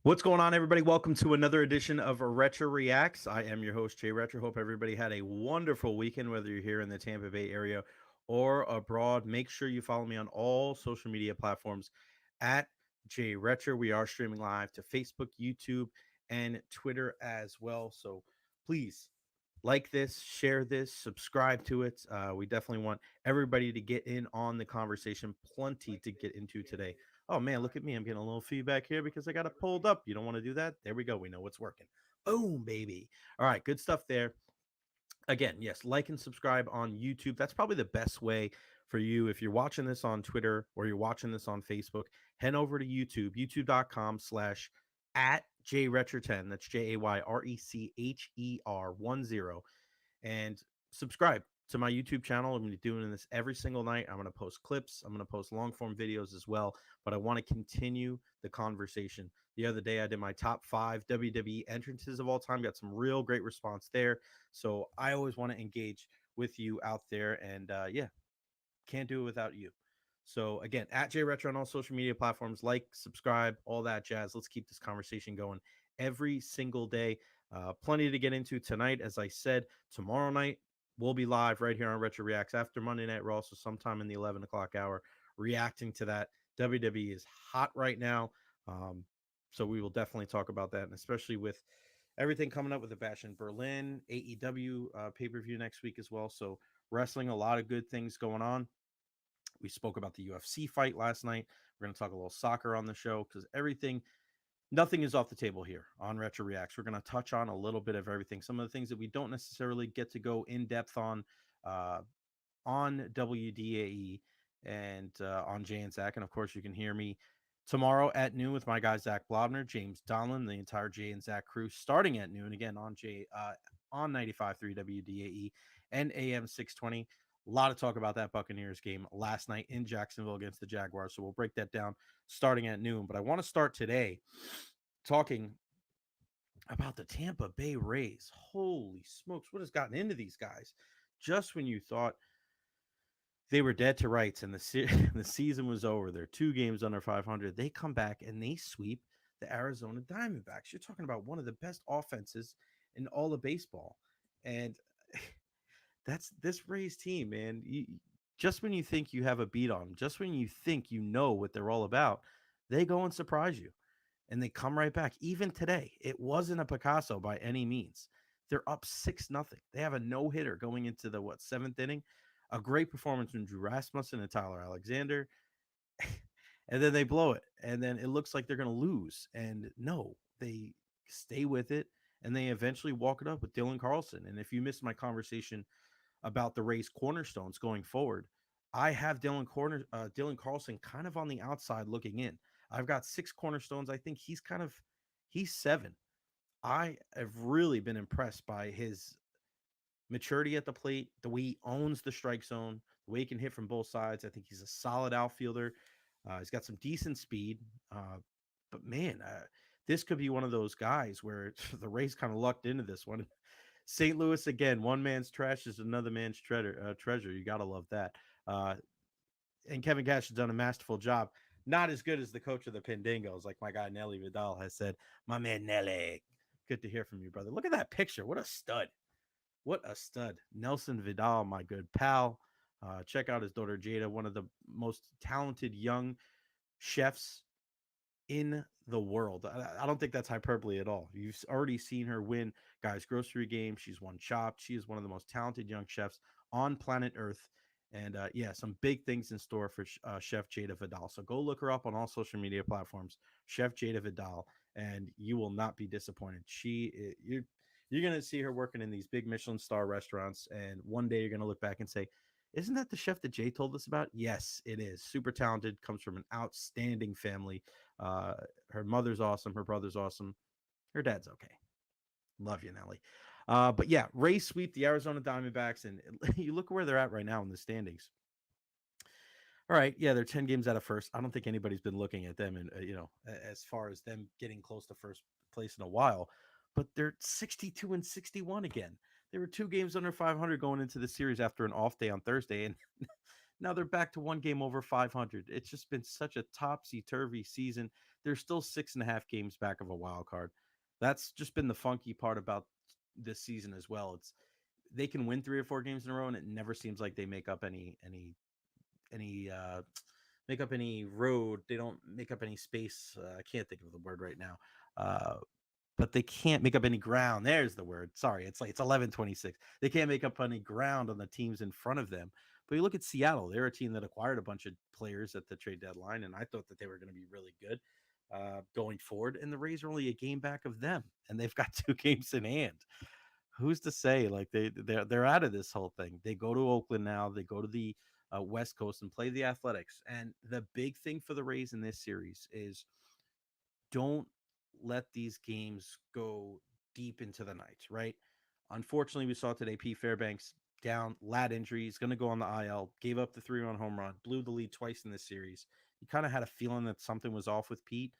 What's going on, everybody? Welcome to another edition of Recher Reacts. I am your host, Jay Recher. Hope everybody had a wonderful weekend, whether you're here in the Tampa Bay area or abroad. Make sure you follow me on all social media platforms at Jay Recher. We are streaming live to Facebook, YouTube, and Twitter as well. So please like this, share this, subscribe to it. We definitely want everybody to get in on the conversation. Plenty to get into today. Oh man, look at me. I'm getting a little feedback here because I got it pulled up. You don't want to do that? There we go. We know what's working. Boom, baby. All right, good stuff there. Again, yes, like and subscribe on YouTube. That's probably the best way for you. If you're watching this on Twitter or you're watching this on Facebook, head over to YouTube, youtube.com/@ JRecher10. That's JAYRECHER10, and subscribe to my YouTube channel. I'm going to be doing this every single night. I'm going to post clips. I'm going to post long form videos as well. But I want to continue the conversation. The other day, I did my top 5 WWE entrances of all time. Got some real great response there. So I always want to engage with you out there. And yeah, can't do it without you. So again, at JRetro on all social media platforms, like, subscribe, all that jazz. Let's keep this conversation going every single day. Plenty to get into tonight. As I said, tomorrow night we'll be live right here on Retro Reacts after Monday Night Raw, so sometime in the 11 o'clock hour, reacting to that. WWE is hot right now, so we will definitely talk about that, and especially with everything coming up with the Bash in Berlin, AEW pay-per-view next week as well. So wrestling, a lot of good things going on. We spoke about the UFC fight last night. We're going to talk a little soccer on the show because nothing is off the table here on Retro Reacts. We're going to touch on a little bit of everything. Some of the things that we don't necessarily get to go in depth uh, on WDAE and on Jay and Zach. And of course, you can hear me tomorrow at noon with my guy Zach Blobner, James Donlin, the entire Jay and Zach crew, starting at noon again on 95.3 WDAE and AM 620. A lot of talk about that Buccaneers game last night in Jacksonville against the Jaguars. So we'll break that down starting at noon. But I want to start today talking about the Tampa Bay Rays. Holy smokes, what has gotten into these guys? Just when you thought they were dead to rights and the season was over, they're 2 games under 500. They come back and they sweep the Arizona Diamondbacks. You're talking about one of the best offenses in all of baseball. And that's this Rays team, man. Just when you think you have a beat on them, just when you think you know what they're all about, they go and surprise you and they come right back. Even today, it wasn't a Picasso by any means. They're up 6-0. They have a no-hitter going into the seventh inning. A great performance from Drew Rasmussen and Tyler Alexander. And then they blow it. And then it looks like they're going to lose. And no, they stay with it and they eventually walk it up with Dylan Carlson. And if you missed my conversation about the Rays cornerstones going forward, I have Dylan Carlson kind of on the outside looking in. I've got 6 cornerstones. I think he's 7. I have really been impressed by his maturity at the plate, the way he owns the strike zone, the way he can hit from both sides. I think he's a solid outfielder. He's got some decent speed. But man, this could be one of those guys where the Rays kind of lucked into this one. St. Louis again, one man's trash is another man's treasure. You gotta love that. Uh, and Kevin Cash has done a masterful job. Not as good as the coach of the Pendingos, like my guy Nelly Vidal has said. My man Nelly, good to hear from you, brother. Look at that picture. What a stud! What a stud, Nelson Vidal, my good pal. Check out his daughter Jada, one of the most talented young chefs in the world. I don't think that's hyperbole at all. You've already seen her win guys' grocery games. She's won Chopped. She is one of the most talented young chefs on planet Earth. And yeah, some big things in store for Chef Jada Vidal. So go look her up on all social media platforms, Chef Jada Vidal, and you will not be disappointed. You're going to see her working in these big Michelin star restaurants, and one day you're going to look back and say, isn't that the chef that Jay told us about? Yes, it is. Super talented, comes from an outstanding family. Uh, Her mother's awesome. Her brother's awesome. Her dad's okay. Love you, Nelly. But yeah, Rays sweep the Arizona Diamondbacks, and you look where they're at right now in the standings. All right, yeah, they're 10 games out of first. I don't think anybody's been looking at them, and as far as them getting close to first place in a while. But they're 62 and 61 again. They were 2 games under 500 going into the series after an off day on Thursday, and now they're back to 1 game over 500. It's just been such a topsy turvy season. they're still 6.5 games back of a wild card. That's just been the funky part about this season as well. It's they can win 3 or 4 games in a row, and it never seems like they any make up any road. They don't make up any space. I can't think of the word right now. Uh, but they can't make up any ground. There's the word. Sorry, it's 11:26. They can't make up any ground on the teams in front of them. But you look at Seattle; they're a team that acquired a bunch of players at the trade deadline, and I thought that they were going to be really good going forward. And the Rays are only a game back of them, and they've got 2 games in hand. Who's to say? Like they're out of this whole thing. They go to Oakland now. They go to the West Coast and play the Athletics. And the big thing for the Rays in this series is don't let these games go deep into the night, right? Unfortunately, we saw today Pete Fairbanks down, lat injury. He's going to go on the IL, gave up the 3-run home run, blew the lead twice in this series. You kind of had a feeling that something was off with Pete.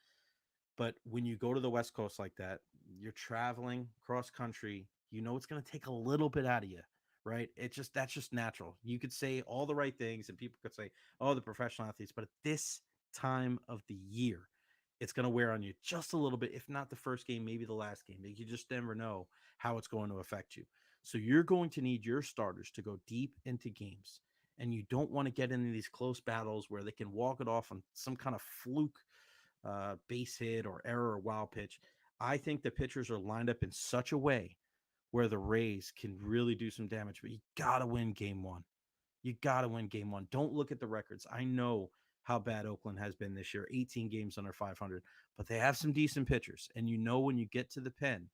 But when you go to the West Coast like that, you're traveling cross country, you know it's going to take a little bit out of you, right? It just That's just natural. You could say all the right things and people could say, "Oh, the professional athletes," but at this time of the year, it's going to wear on you just a little bit, if not the first game, maybe the last game. You just never know how it's going to affect you. So you're going to need your starters to go deep into games. And you don't want to get into these close battles where they can walk it off on some kind of fluke base hit or error or wild pitch. I think the pitchers are lined up in such a way where the Rays can really do some damage, but you got to win game one. You got to win game one. Don't look at the records. I know how bad Oakland has been this year, 18 games under 500, but they have some decent pitchers. And you know, when you get to the pen,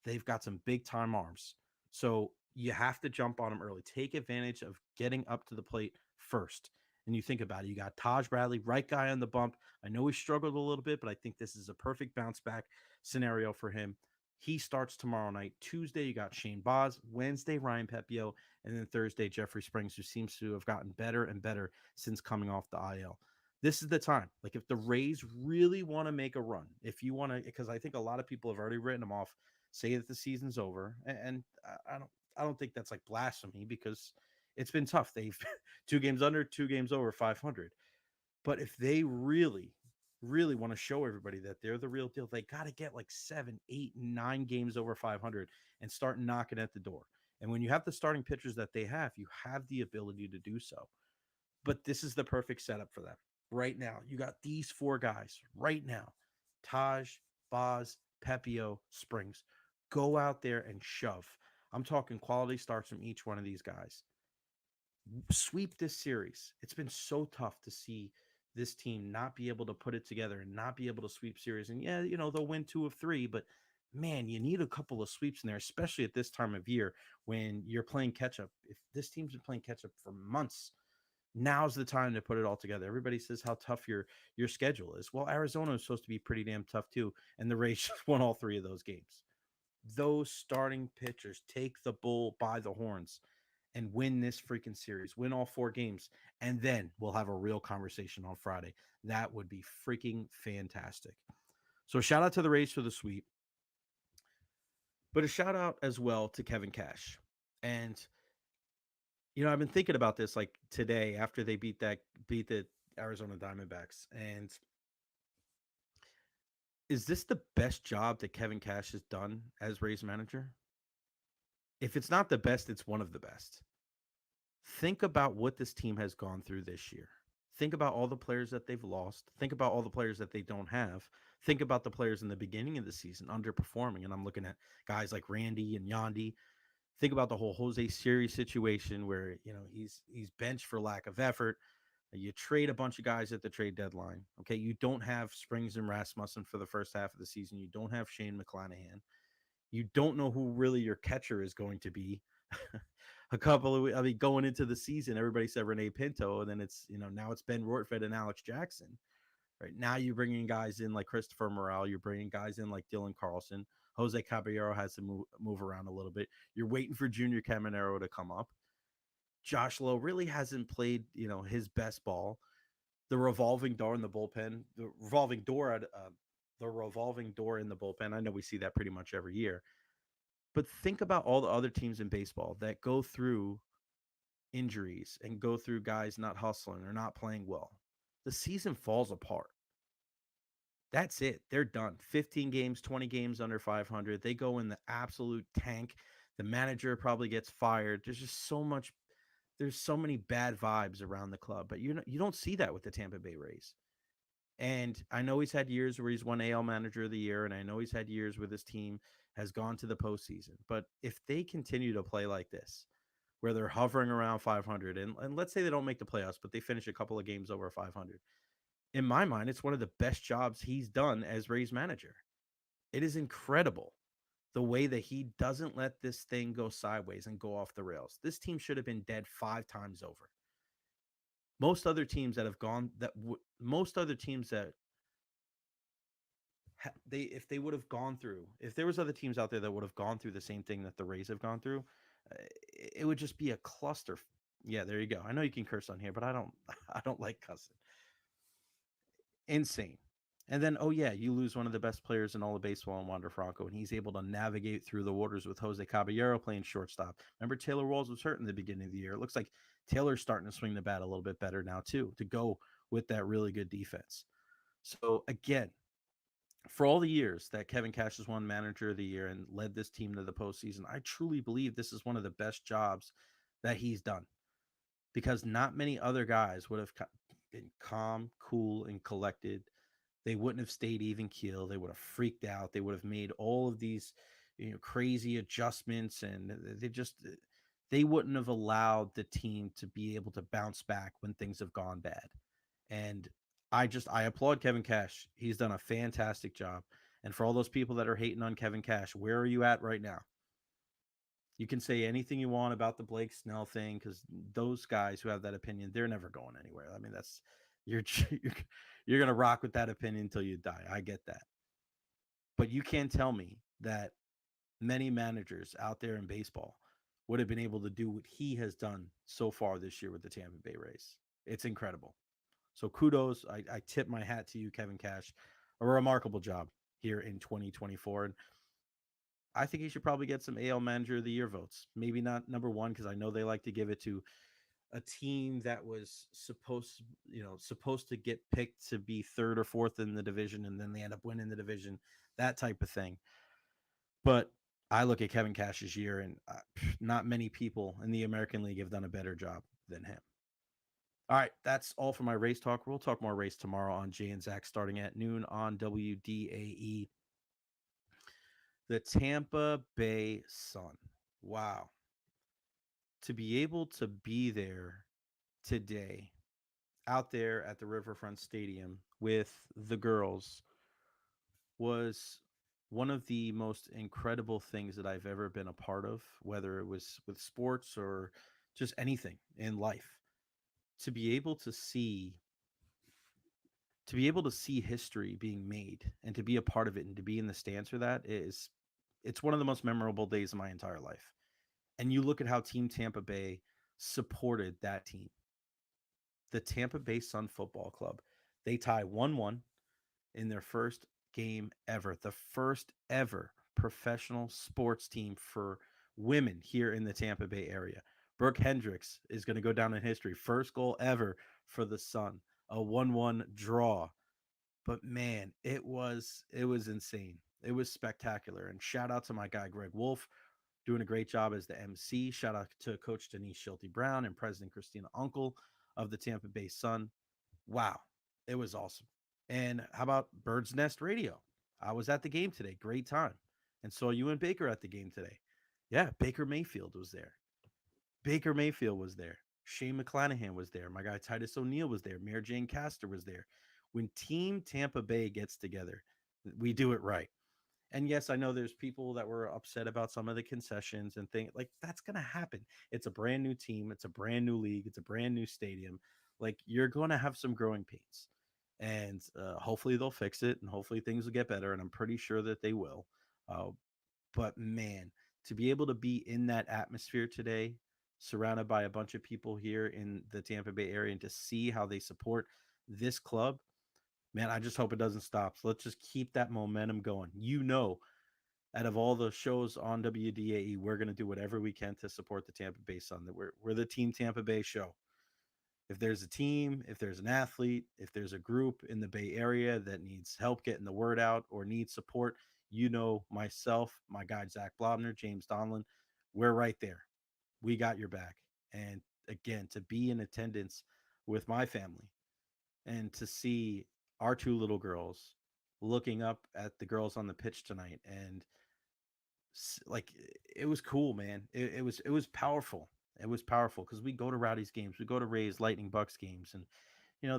they've got some big time arms. So you have to jump on them early. Take advantage of getting up to the plate first. And you think about it, you got Taj Bradley, right guy on the bump. I know he struggled a little bit, but I think this is a perfect bounce back scenario for him. He starts tomorrow night. Tuesday, you got Shane Baz. Wednesday, Ryan Pepio. And then Thursday, Jeffrey Springs, who seems to have gotten better and better since coming off the IL. This is the time. Like, if the Rays really want to make a run, if you want to, because I think a lot of people have already written them off, say that the season's over, and I don't think that's like blasphemy because it's been tough. They've 2 games under, 2 games over 500. But if they really want to show everybody that they're the real deal, they got to get like 7, 8, 9 games over 500 and start knocking at the door. And when you have the starting pitchers that they have, you have the ability to do so. But this is the perfect setup for them right now. You got these 4 guys right now: Taj, Boz, Pepio, Springs. Go out there and shove. I'm talking quality starts from each one of these guys. Sweep this series. It's been so tough to see this team not be able to put it together and not be able to sweep series. And yeah, they'll win 2 of 3, but man, you need a couple of sweeps in there, especially at this time of year when you're playing catch up. If this team's been playing catch up for months, now's the time to put it all together. Everybody says how tough your schedule is. Well, Arizona is supposed to be pretty damn tough too, and the Rays just won all 3 of those games. Those starting pitchers take the bull by the horns and win this freaking series, win all 4 games, and then we'll have a real conversation on Friday. That would be freaking fantastic. So shout out to the Rays for the sweep, but a shout out as well to Kevin Cash. And I've been thinking about this like today after they beat the Arizona Diamondbacks. And is this the best job that Kevin Cash has done as Rays manager? If it's not the best, it's one of the best. Think about what this team has gone through this year. Think about all the players that they've lost. Think about all the players that they don't have. Think about the players in the beginning of the season underperforming. And I'm looking at guys like Randy and Yandy. Think about the whole Jose Siri situation where, he's benched for lack of effort. You trade a bunch of guys at the trade deadline. Okay. You don't have Springs and Rasmussen for the first half of the season. You don't have Shane McClanahan. You don't know who really your catcher is going to be. Going into the season, everybody said Rene Pinto, and then now it's Ben Rortvedt and Alex Jackson. Right now, you're bringing guys in like Christopher Morel. You're bringing guys in like Dylan Carlson. Jose Caballero has to move around a little bit. You're waiting for Junior Caminero to come up. Josh Lowe really hasn't played, his best ball. The revolving door in the bullpen, the revolving door in the bullpen. I know we see that pretty much every year. But think about all the other teams in baseball that go through injuries and go through guys not hustling or not playing well. The season falls apart. That's it. They're done. 15 games, 20 games under 500. They go in the absolute tank. The manager probably gets fired. There's just so much. There's so many bad vibes around the club, but you don't see that with the Tampa Bay Rays. And I know he's had years where he's won AL Manager of the Year, and I know he's had years where this team has gone to the postseason. But if they continue to play like this, where they're hovering around 500, and let's say they don't make the playoffs, but they finish a couple of games over 500, in my mind, it's one of the best jobs he's done as Rays manager. It is incredible the way that he doesn't let this thing go sideways and go off the rails. This team should have been dead 5 times over. Most other teams that have gone most other teams that they if they would have gone through if there was other teams out there that would have gone through the same thing that the Rays have gone through, it would just be a cluster. Yeah, there you go. I know you can curse on here, but I don't. I don't like cussing. Insane. And then, oh yeah, you lose one of the best players in all of baseball in Wander Franco, and he's able to navigate through the waters with Jose Caballero playing shortstop. Remember, Taylor Walls was hurt in the beginning of the year. It looks like Taylor's starting to swing the bat a little bit better now too, to go with that really good defense. So again, for all the years that Kevin Cash has won Manager of the Year and led this team to the postseason, I truly believe this is one of the best jobs that he's done, because not many other guys would have been calm, cool, and collected. They wouldn't have stayed even keel. They would have freaked out. They would have made all of these, crazy adjustments, and they wouldn't have allowed the team to be able to bounce back when things have gone bad. And I applaud Kevin Cash. He's done a fantastic job. And for all those people that are hating on Kevin Cash, where are you at right now? You can say anything you want about the Blake Snell thing, because those guys who have that opinion, they're never going anywhere. I mean, that's you're you're gonna rock with that opinion until you die. I get that, but you can't tell me that many managers out there in baseball would have been able to do what he has done so far this year with the Tampa Bay Rays. It's incredible. So kudos. I tip my hat to you, Kevin Cash. A remarkable job here in 2024. And I think he should probably get some AL Manager of the Year votes. Maybe not number one, because I know they like to give it to a team that was supposed to get picked to be third or fourth in the division, and then they end up winning the division, that type of thing. But I look at Kevin Cash's year, and not many people in the American League have done a better job than him. All right, that's all for my race talk. We'll talk more race tomorrow on Jay and Zach starting at noon on WDAE. The Tampa Bay Sun. Wow. To be able to be there today, out there at the Riverfront Stadium with the girls, was one of the most incredible things that I've ever been a part of, whether it was with sports or just anything in life. To be able to see history being made and to be a part of it and to be in the stands for that is it's one of the most memorable days of my entire life. And you look at how Team Tampa Bay supported that team. The Tampa Bay Sun Football Club, they tie 1-1 in their first game ever, the first ever professional sports team for women here in the Tampa Bay area. Brooke Hendricks is going to go down in history. First goal ever for the Sun, a 1-1 draw. But man, it was insane. It was spectacular. And shout out to my guy Greg Wolf, doing a great job as the MC. Shout out to Coach Denise Schulte Brown and President Christina Uncle of the Tampa Bay Sun. Wow, it was awesome. And how about Bird's Nest Radio? I was at the game today. Great time. And saw you and Baker at the game today. Yeah, Baker Mayfield was there. Baker Mayfield was there. Shane McClanahan was there. My guy Titus O'Neil was there. Mayor Jane Castor was there. When Team Tampa Bay gets together, we do it right. And yes, I know there's people that were upset about some of the concessions and things like that's going to happen. It's a brand new team. It's a brand new league. It's a brand new stadium. Like you're going to have some growing pains, and hopefully they'll fix it and hopefully things will get better. And I'm pretty sure that they will. Uh, but man, to be able to be in that atmosphere today, surrounded by a bunch of people here in the Tampa Bay area, and to see how they support this club, man, I just hope it doesn't stop. So let's just keep that momentum going. Out of all the shows on WDAE, we're going to do whatever we can to support the Tampa Bay Sun. That we're the Team Tampa Bay show. If there's a team, if there's an athlete, if there's a group in the Bay Area that needs help getting the word out or needs support, myself, my guy Zach Blobner, James Donlin, we're right there. We got your back. And again, to be in attendance with my family and to see our two little girls looking up at the girls on the pitch tonight, and like, it was cool, man. It was powerful. It was powerful because we go to Rowdy's games, we go to Rays, Lightning, Bucks games, and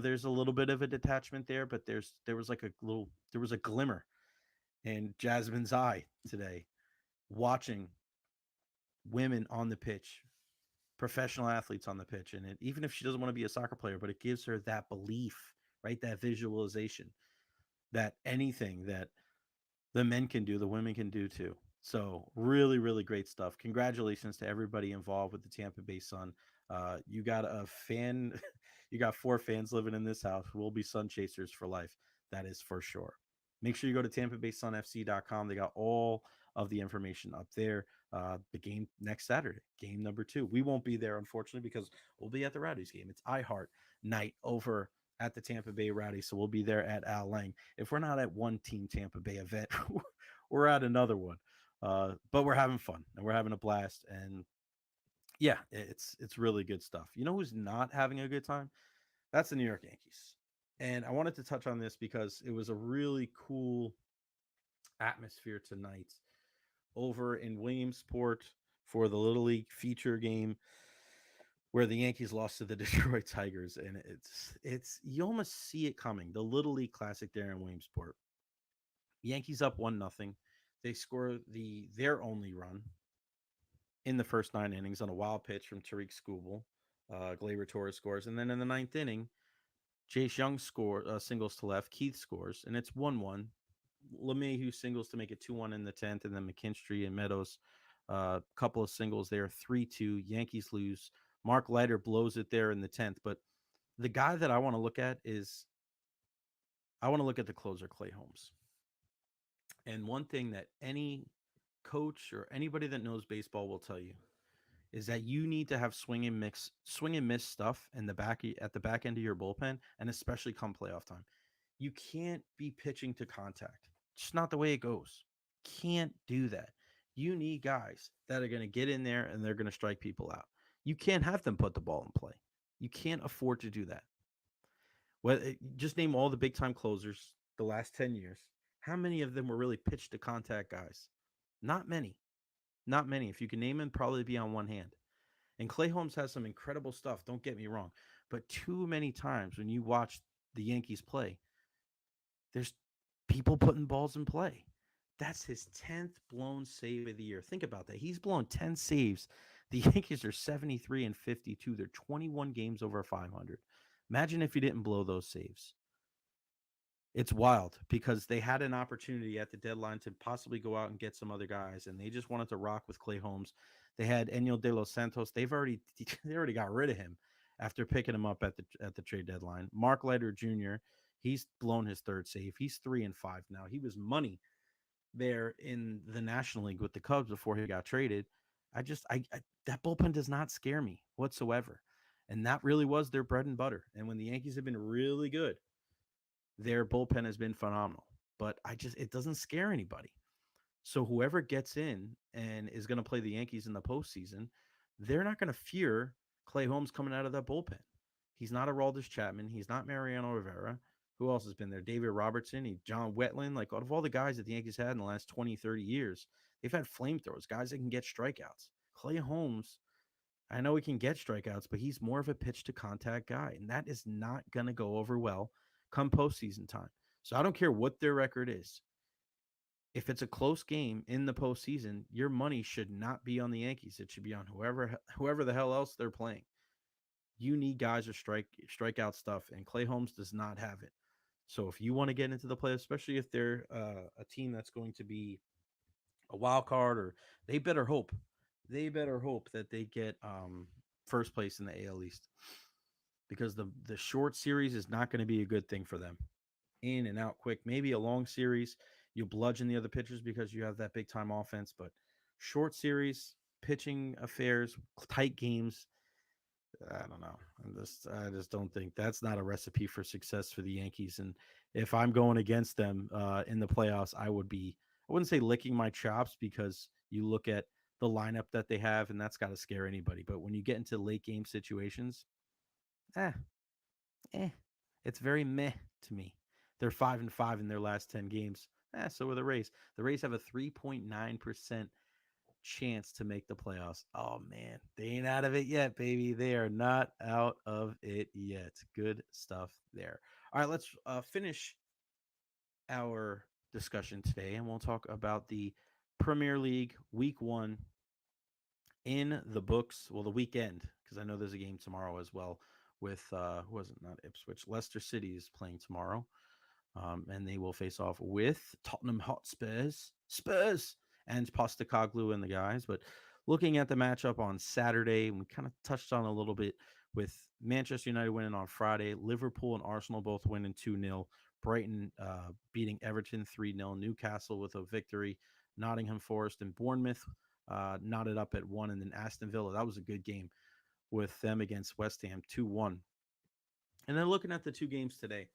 there's a little bit of a detachment there, but there was a glimmer in Jasmine's eye today, watching women on the pitch, professional athletes on the pitch, and even if she doesn't want to be a soccer player, but it gives her that belief, right? That visualization that anything that the men can do, the women can do too. So really, really great stuff. Congratulations to everybody involved with the Tampa Bay Sun. You got a fan, you got 4 fans living in this house who will be Sun chasers for life. That is for sure. Make sure you go to TampaBaySunFC.com. They got all of the information up there. The game next Saturday, game number 2. We won't be there, unfortunately, because we'll be at the Rowdies game. It's iHeart night over at the Tampa Bay Rowdies. So we'll be there at Al Lang. If we're not at one Team Tampa Bay event, we're at another one. But we're having fun and we're having a blast. And yeah, it's really good stuff. You know who's not having a good time? That's the New York Yankees. And I wanted to touch on this because it was a really cool atmosphere tonight over in Williamsport for the Little League feature game where the Yankees lost to the Detroit Tigers. And it's you almost see it coming. The Little League Classic there in Williamsport. Yankees up 1-0. They score their only run in the first 9 innings on a wild pitch from Tariq Skubal. Gleyber Torres scores, and then in the ninth inning, Chase Young singles to left. Keith scores, and it's 1-1. LeMahieu singles to make it 2-1 in the 10th, and then McKinstry and Meadows, couple of singles there, 3-2. Yankees lose. Mark Leiter blows it there in the 10th, but the guy that I want to look at the closer, Clay Holmes. And one thing that any coach or anybody that knows baseball will tell you is that you need to have swing and miss stuff in at the back end of your bullpen, and especially come playoff time. You can't be pitching to contact. It's just not the way it goes. Can't do that. You need guys that are going to get in there and they're going to strike people out. You can't have them put the ball in play. You can't afford to do that. Well, just name all the big time closers the last 10 years. How many of them were really pitch to contact guys? Not many. Not many. If you can name them, probably be on one hand. And Clay Holmes has some incredible stuff, don't get me wrong. But too many times when you watch the Yankees play, there's people putting balls in play. That's his 10th blown save of the year. Think about that. He's blown 10 saves. The Yankees are 73 and 52. They're 21 games over 500. Imagine if you didn't blow those saves. It's wild because they had an opportunity at the deadline to possibly go out and get some other guys, and they just wanted to rock with Clay Holmes. They had Enyo De Los Santos. They already got rid of him after picking him up at the trade deadline. Mark Leiter Jr. He's blown his third save. He's 3-5 now. He was money there in the National League with the Cubs before he got traded. I that bullpen does not scare me whatsoever, and that really was their bread and butter. And when the Yankees have been really good, their bullpen has been phenomenal, but it doesn't scare anybody. So whoever gets in and is going to play the Yankees in the postseason, they're not going to fear Clay Holmes coming out of that bullpen. He's not a Aroldis Chapman. He's not Mariano Rivera. Who else has been there? David Robertson, John Wetland. Like, out of all the guys that the Yankees had in the last 20, 30 years, they've had flamethrowers, guys that can get strikeouts. Clay Holmes, I know he can get strikeouts, but he's more of a pitch to contact guy, and that is not going to go over well come postseason time. So I don't care what their record is. If it's a close game in the postseason, your money should not be on the Yankees. It should be on whoever the hell else they're playing. You need guys to strike out stuff, and Clay Holmes does not have it. So if you want to get into the playoffs, especially if they're a team that's going to be a wild card, or they better hope that they get first place in the AL East, because the short series is not going to be a good thing for them. In and out quick, maybe a long series, you bludgeon the other pitchers because you have that big time offense, but short series, pitching affairs, tight games, I don't know. I just don't think that's not a recipe for success for the Yankees. And if I'm going against them in the playoffs, I wouldn't say licking my chops because you look at the lineup that they have, and that's got to scare anybody. But when you get into late game situations, eh, eh, it's very meh to me. They're 5-5 in their last 10 games. So are the Rays. The Rays have a 3.9% chance to make the playoffs. Oh man, they ain't out of it yet, baby. They are not out of it yet. Good stuff there. All right, let's finish our discussion today, and we'll talk about the Premier League Week One in the books. Well, the weekend, because I know there's a game tomorrow as well with who was it? Not Ipswich. Leicester City is playing tomorrow. And they will face off with Tottenham Hotspurs, Spurs, and Postacoglu and the guys. But looking at the matchup on Saturday, we kind of touched on a little bit with Manchester United winning on Friday, Liverpool and Arsenal both winning 2-0, Brighton beating Everton 3-0, Newcastle with a victory, Nottingham Forest and Bournemouth knotted up at 1, and then Aston Villa. That was a good game with them against West Ham 2-1. And then looking at the two games today,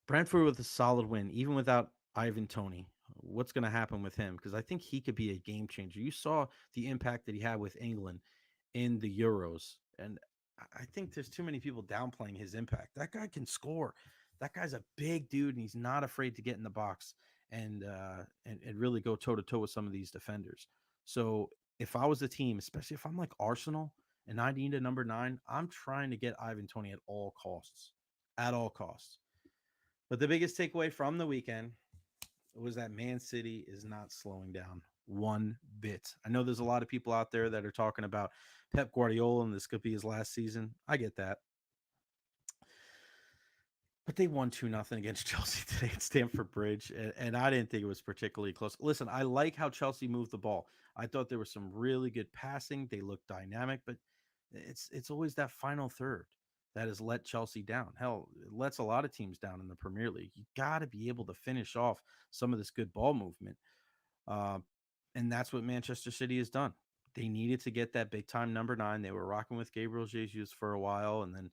Brentford with a solid win, even without Ivan Tony. What's going to happen with him? Because I think he could be a game changer. You saw the impact that he had with England in the Euros, and I think there's too many people downplaying his impact. That guy can score. That guy's a big dude, and he's not afraid to get in the box and really go toe to toe with some of these defenders. So if I was a team, especially if I'm like Arsenal and I need a number 9, I'm trying to get Ivan Tony at all costs. At all costs. But the biggest takeaway from the weekend was that Man City is not slowing down one bit. I know there's a lot of people out there that are talking about Pep Guardiola and this could be his last season. I get that. But they won 2-0 against Chelsea today at Stamford Bridge. And I didn't think it was particularly close. Listen, I like how Chelsea moved the ball. I thought there was some really good passing. They looked dynamic, but it's always that final third that has let Chelsea down. Hell, it lets a lot of teams down in the Premier League. You got to be able to finish off some of this good ball movement. Uh, and that's what Manchester City has done. They needed to get that big time number 9. They were rocking with Gabriel Jesus for a while, and then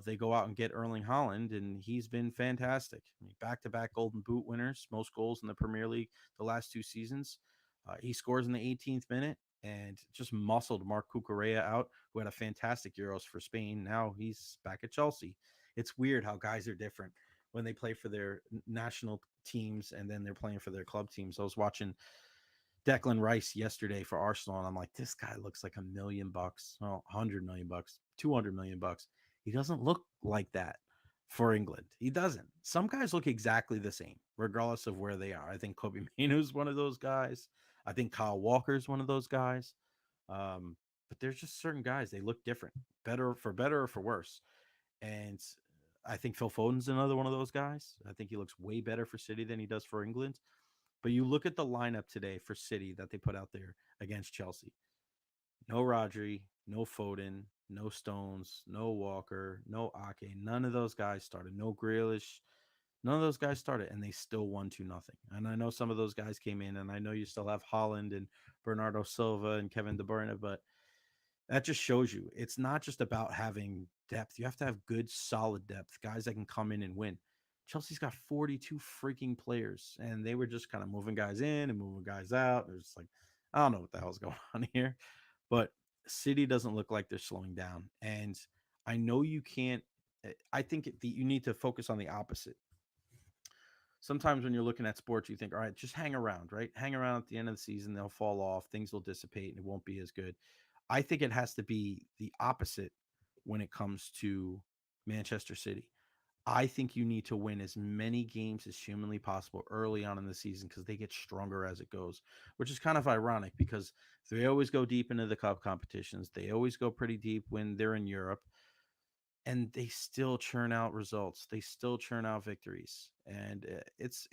they go out and get Erling Haaland, and he's been fantastic. I mean, back-to-back Golden Boot winners, most goals in the Premier League the last 2 seasons. He scores in the 18th minute and just muscled Mark Cucurella out, who had a fantastic Euros for Spain. Now he's back at Chelsea. It's weird how guys are different when they play for their national teams and then they're playing for their club teams. I was watching Declan Rice yesterday for Arsenal, and I'm like, this guy looks like $1 million. Well, $100 million, $200 million. He doesn't look like that for England. He doesn't. Some guys look exactly the same, regardless of where they are. I think Kobe Maino's one of those guys. I think Kyle Walker's one of those guys. But there's just certain guys, they look different, better or for worse. And I think Phil Foden's another one of those guys. I think he looks way better for City than he does for England. But you look at the lineup today for City that they put out there against Chelsea. No Rodri, no Foden, no Stones, no Walker, no Ake. None of those guys started. No Grealish. None of those guys started, and they still won 2-0. And I know some of those guys came in, and I know you still have Holland and Bernardo Silva and Kevin De Bruyne, but that just shows you it's not just about having depth. You have to have good, solid depth, guys that can come in and win. Chelsea's got 42 freaking players, and they were just kind of moving guys in and moving guys out. They're just like, I don't know what the hell's going on here. But City doesn't look like they're slowing down. And I know you can't, I think you need to focus on the opposite. Sometimes when you're looking at sports, you think, all right, just hang around, right? Hang around at the end of the season, they'll fall off, things will dissipate, and it won't be as good. I think it has to be the opposite when it comes to Manchester City. I think you need to win as many games as humanly possible early on in the season because they get stronger as it goes, which is kind of ironic because they always go deep into the cup competitions. They always go pretty deep when they're in Europe, and they still churn out results. They still churn out victories, and it's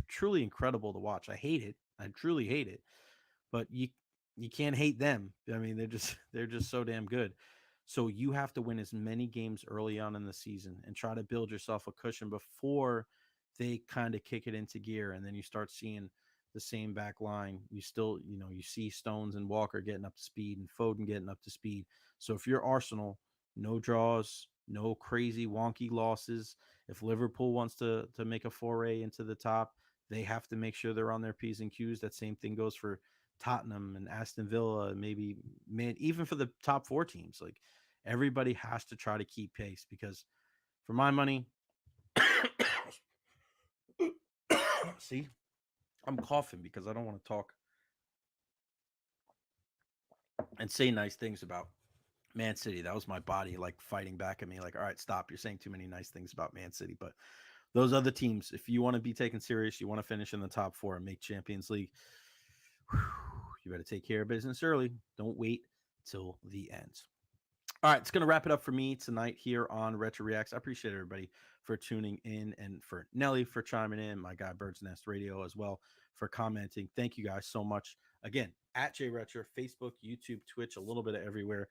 truly incredible to watch. I hate it. I truly hate it, but you can't hate them. I mean, they're just so damn good. So you have to win as many games early on in the season and try to build yourself a cushion before they kind of kick it into gear, and then you start seeing the same back line. You still, you see Stones and Walker getting up to speed and Foden getting up to speed. So if you're Arsenal, no draws, no crazy wonky losses. If Liverpool wants to make a foray into the top, they have to make sure they're on their P's and Q's. That same thing goes for Tottenham and Aston Villa, and maybe man, even for the top four teams. Like everybody has to try to keep pace because for my money, see, I'm coughing because I don't want to talk and say nice things about Man City. That was my body like fighting back at me, like, all right, stop. You're saying too many nice things about Man City. But those other teams, if you want to be taken serious, you want to finish in the top four and make Champions League, you better take care of business early. Don't wait till the end. All right, it's going to wrap it up for me tonight here on Retro Reacts. I appreciate everybody for tuning in and for Nelly for chiming in, my guy Bird's Nest Radio as well for commenting. Thank you guys so much. Again, at J Retro, Facebook, YouTube, Twitch, a little bit of everywhere.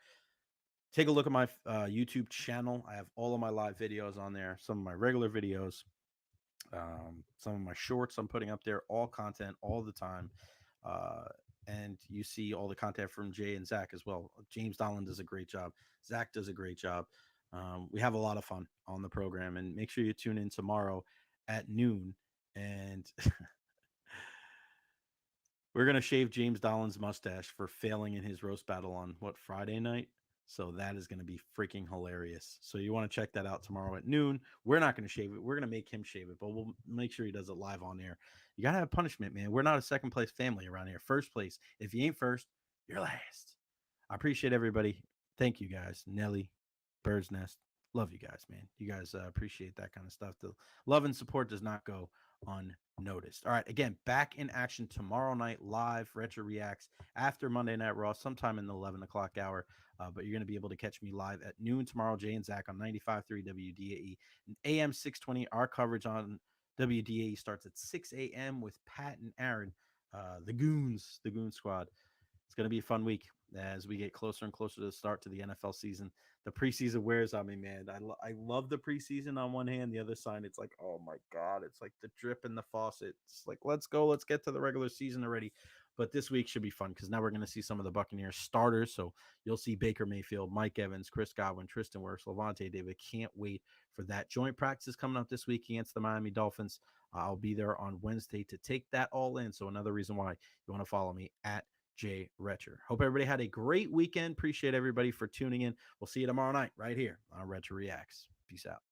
Take a look at my YouTube channel. I have all of my live videos on there, some of my regular videos, some of my shorts I'm putting up there, all content all the time. Uh, and you see all the content from Jay and Zach as well. James Donlan does a great job. Zach does a great job. We have a lot of fun on the program, and make sure you tune in tomorrow at noon. And we're gonna shave James Dolan's mustache for failing in his roast battle on what Friday night. So that is going to be freaking hilarious. So you want to check that out tomorrow at noon. We're not going to shave it. We're going to make him shave it, but we'll make sure he does it live on air. You got to have punishment, man. We're not a second place family around here. First place. If you ain't first, you're last. I appreciate everybody. Thank you guys. Nelly, Bird's Nest. Love you guys, man. You guys appreciate that kind of stuff. The love and support does not go unnoticed. All right. Again, back in action tomorrow night, live Retro Reacts after Monday Night Raw, sometime in the 11 o'clock hour. But you're going to be able to catch me live at noon tomorrow, Jay and Zach on 95.3 WDAE and AM 620. Our coverage on WDAE starts at 6 a.m. with Pat and Aaron, the Goon Squad. It's going to be a fun week as we get closer and closer to the start to the NFL season. The preseason wears on me, man. I love the preseason on one hand. The other side, it's like, oh my God, it's like the drip in the faucet. It's like, let's go. Let's get to the regular season already. But this week should be fun because now we're going to see some of the Buccaneers starters. So you'll see Baker Mayfield, Mike Evans, Chris Godwin, Tristan Wirfs, Levante David. Can't wait for that. Joint practice coming up this week against the Miami Dolphins. I'll be there on Wednesday to take that all in. So another reason why you want to follow me at Jay Recher. Hope everybody had a great weekend. Appreciate everybody for tuning in. We'll see you tomorrow night right here on Retro Reacts. Peace out.